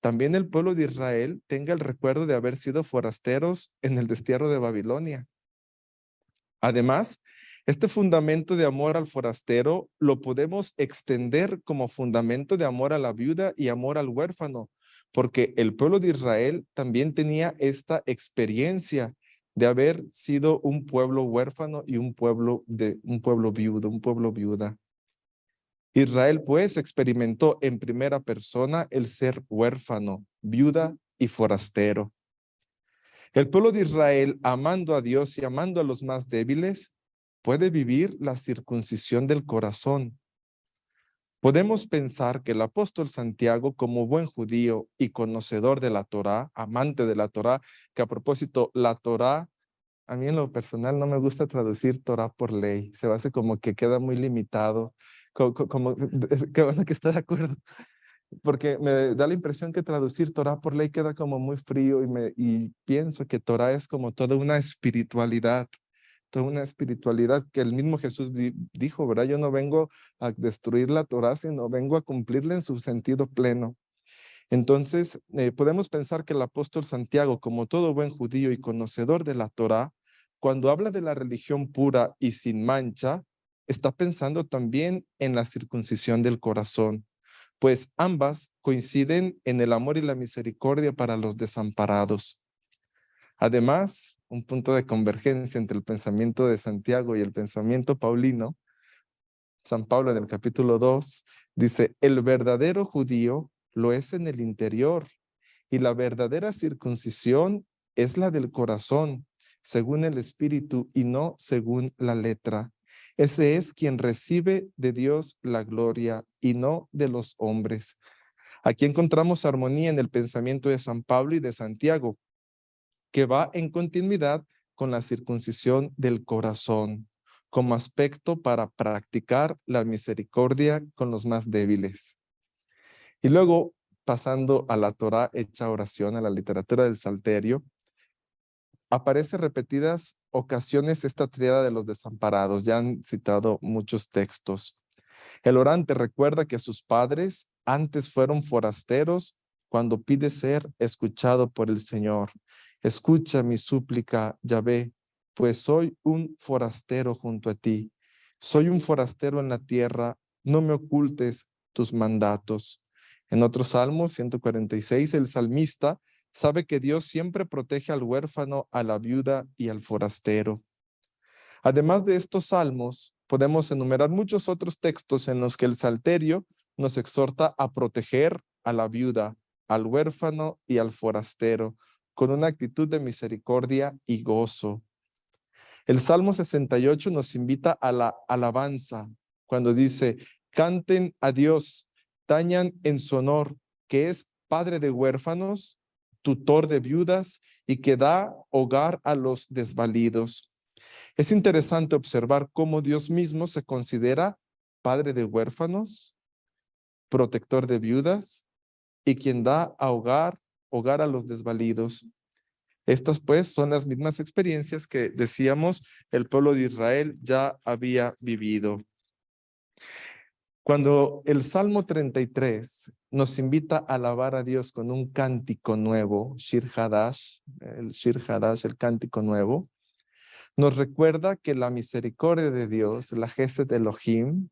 también el pueblo de Israel tenga el recuerdo de haber sido forasteros en el destierro de Babilonia. Además, este fundamento de amor al forastero lo podemos extender como fundamento de amor a la viuda y amor al huérfano, porque el pueblo de Israel también tenía esta experiencia de haber sido un pueblo huérfano y un pueblo viudo, un pueblo viuda. Israel pues experimentó en primera persona el ser huérfano, viuda y forastero. El pueblo de Israel, amando a Dios y amando a los más débiles, puede vivir la circuncisión del corazón. Podemos pensar que el apóstol Santiago, como buen judío y conocedor de la Torá, amante de la Torá, que a propósito, la Torá, a mí en lo personal no me gusta traducir Torá por ley, se me hace como que queda muy limitado, qué bueno que está de acuerdo, porque me da la impresión que traducir Torá por ley queda como muy frío y pienso que Torá es como toda una espiritualidad que el mismo Jesús dijo, ¿verdad? Yo no vengo a destruir la Torá, sino vengo a cumplirla en su sentido pleno. Entonces, podemos pensar que el apóstol Santiago, como todo buen judío y conocedor de la Torá, cuando habla de la religión pura y sin mancha, está pensando también en la circuncisión del corazón, pues ambas coinciden en el amor y la misericordia para los desamparados. Además, un punto de convergencia entre el pensamiento de Santiago y el pensamiento paulino, San Pablo en el capítulo 2 dice, el verdadero judío lo es en el interior y la verdadera circuncisión es la del corazón, según el espíritu y no según la letra. Ese es quien recibe de Dios la gloria y no de los hombres. Aquí encontramos armonía en el pensamiento de San Pablo y de Santiago, que va en continuidad con la circuncisión del corazón, como aspecto para practicar la misericordia con los más débiles. Y luego, pasando a la Torá hecha oración, a la literatura del Salterio, aparece repetidas ocasiones esta tríada de los desamparados. Ya han citado muchos textos. El orante recuerda que sus padres antes fueron forasteros cuando pide ser escuchado por el Señor. Escucha mi súplica, Yahvé, pues soy un forastero junto a ti. Soy un forastero en la tierra, no me ocultes tus mandatos. En otro salmo, 146, el salmista sabe que Dios siempre protege al huérfano, a la viuda y al forastero. Además de estos salmos, podemos enumerar muchos otros textos en los que el Salterio nos exhorta a proteger a la viuda, al huérfano y al forastero, con una actitud de misericordia y gozo. El Salmo 68 nos invita a la alabanza, cuando dice, canten a Dios, tañan en su honor, que es padre de huérfanos, tutor de viudas y que da hogar a los desvalidos. Es interesante observar cómo Dios mismo se considera padre de huérfanos, protector de viudas y quien da hogar a los desvalidos. Estas pues son las mismas experiencias que decíamos el pueblo de Israel ya había vivido. Cuando el Salmo 33 nos invita a alabar a Dios con un cántico nuevo, Shir Hadash, el cántico nuevo, nos recuerda que la misericordia de Dios, la Gesed Elohim,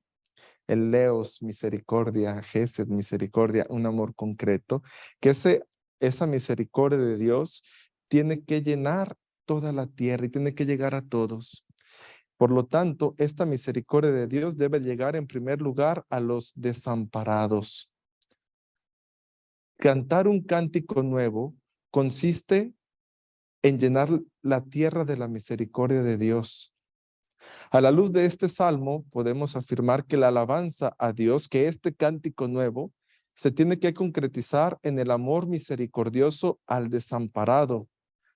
el Leos, misericordia, Gesed, misericordia, un amor concreto, que esa misericordia de Dios tiene que llenar toda la tierra y tiene que llegar a todos. Por lo tanto, esta misericordia de Dios debe llegar en primer lugar a los desamparados. Cantar un cántico nuevo consiste en llenar la tierra de la misericordia de Dios. A la luz de este salmo, podemos afirmar que la alabanza a Dios, que este cántico nuevo, se tiene que concretizar en el amor misericordioso al desamparado.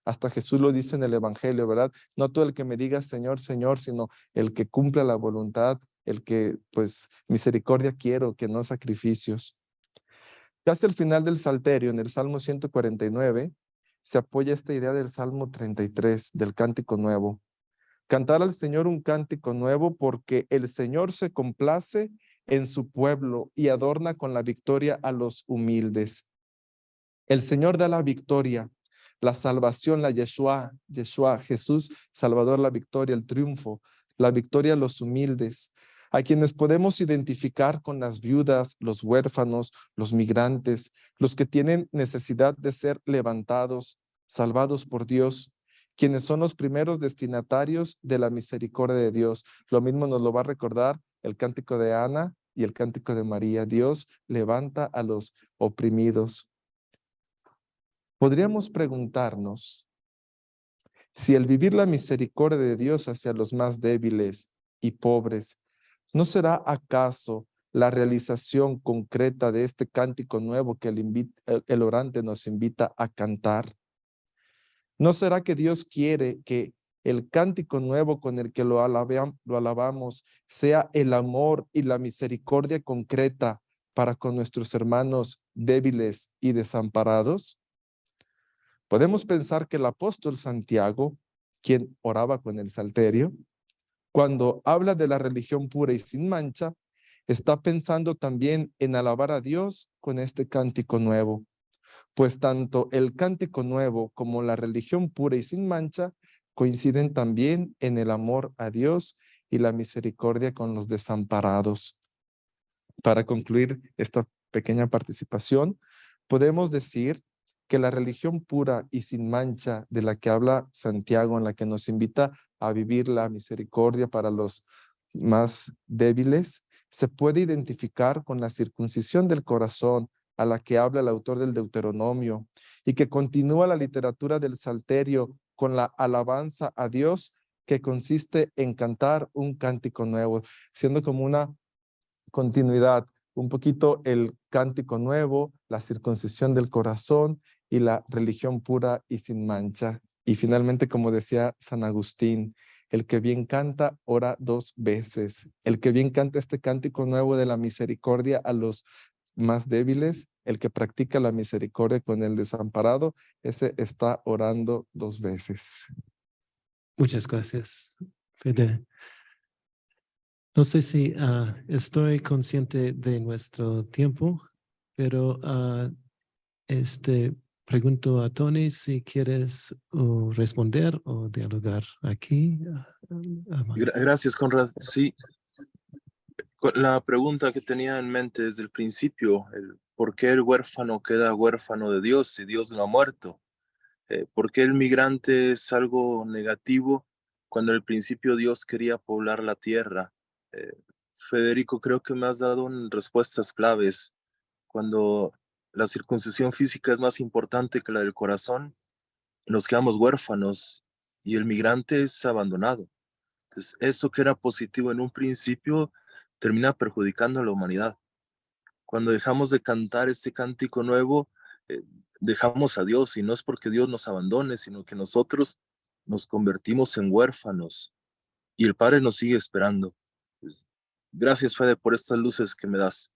Hasta Jesús lo dice en el Evangelio, ¿verdad? No todo el que me diga Señor, Señor, sino el que cumpla la voluntad, el que, pues, misericordia quiero, que no sacrificios. Casi al final del Salterio, en el Salmo 149, se apoya esta idea del Salmo 33, del Cántico Nuevo. Cantar al Señor un cántico nuevo porque el Señor se complace en su pueblo y adorna con la victoria a los humildes. El Señor da la victoria, la salvación, la Yeshua, Jesús, Salvador, la victoria, el triunfo, la victoria a los humildes, a quienes podemos identificar con las viudas, los huérfanos, los migrantes, los que tienen necesidad de ser levantados, salvados por Dios, quienes son los primeros destinatarios de la misericordia de Dios. Lo mismo nos lo va a recordar el cántico de Ana y el cántico de María. Dios levanta a los oprimidos. Podríamos preguntarnos si el vivir la misericordia de Dios hacia los más débiles y pobres, ¿no será acaso la realización concreta de este cántico nuevo que el orante nos invita a cantar? ¿No será que Dios quiere que el cántico nuevo con el que lo alabamos sea el amor y la misericordia concreta para con nuestros hermanos débiles y desamparados? Podemos pensar que el apóstol Santiago, quien oraba con el salterio, cuando habla de la religión pura y sin mancha, está pensando también en alabar a Dios con este cántico nuevo. Pues tanto el cántico nuevo como la religión pura y sin mancha coinciden también en el amor a Dios y la misericordia con los desamparados. Para concluir esta pequeña participación, podemos decir que la religión pura y sin mancha de la que habla Santiago, en la que nos invita a vivir la misericordia para los más débiles, se puede identificar con la circuncisión del corazón a la que habla el autor del Deuteronomio y que continúa la literatura del Salterio con la alabanza a Dios que consiste en cantar un cántico nuevo, siendo como una continuidad, un poquito el cántico nuevo, la circuncisión del corazón y la religión pura y sin mancha. Y finalmente, como decía San Agustín, el que bien canta, ora 2 veces. El que bien canta este cántico nuevo de la misericordia a los más débiles, el que practica la misericordia con el desamparado, ese está orando 2 veces. Muchas gracias, Fede. No sé si estoy consciente de nuestro tiempo, pero pregunto a Tony si quieres responder o dialogar aquí. Gracias, Conrad. Sí, la pregunta que tenía en mente desde el principio, ¿por qué el huérfano queda huérfano de Dios si Dios lo ha muerto? ¿Por qué el migrante es algo negativo cuando al principio Dios quería poblar la tierra? Federico, creo que me has dado respuestas claves. Cuando la circuncisión física es más importante que la del corazón, nos quedamos huérfanos y el migrante es abandonado. Entonces, eso que era positivo en un principio termina perjudicando a la humanidad. Cuando dejamos de cantar este cántico nuevo, dejamos a Dios, y no es porque Dios nos abandone, sino que nosotros nos convertimos en huérfanos y el Padre nos sigue esperando. Pues, gracias, Fede, por estas luces que me das.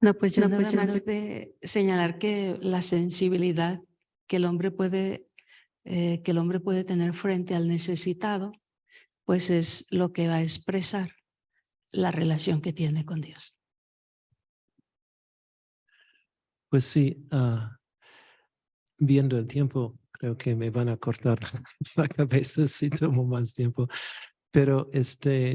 No, pues yo nada más de señalar que la sensibilidad que el hombre puede tener frente al necesitado, pues es lo que va a expresar la relación que tiene con Dios. Pues sí, viendo el tiempo, creo que me van a cortar la cabeza si tomo más tiempo. Pero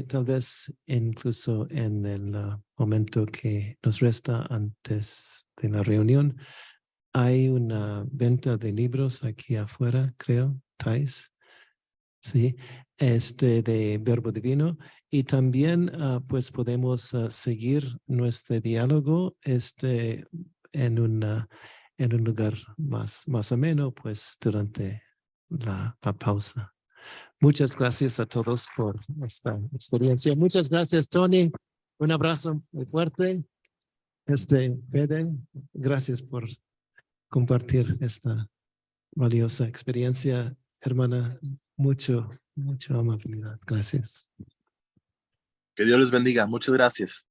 tal vez incluso en el momento que nos resta antes de la reunión, hay una venta de libros aquí afuera, creo, Thais, sí, de Verbo Divino. Y también pues podemos seguir nuestro diálogo en un lugar más ameno, pues durante la pausa. Muchas gracias a todos por esta experiencia. Muchas gracias, Tony. Un abrazo muy fuerte. Fede, gracias por compartir esta valiosa experiencia, hermana. Mucha amabilidad. Gracias. Que Dios les bendiga. Muchas gracias.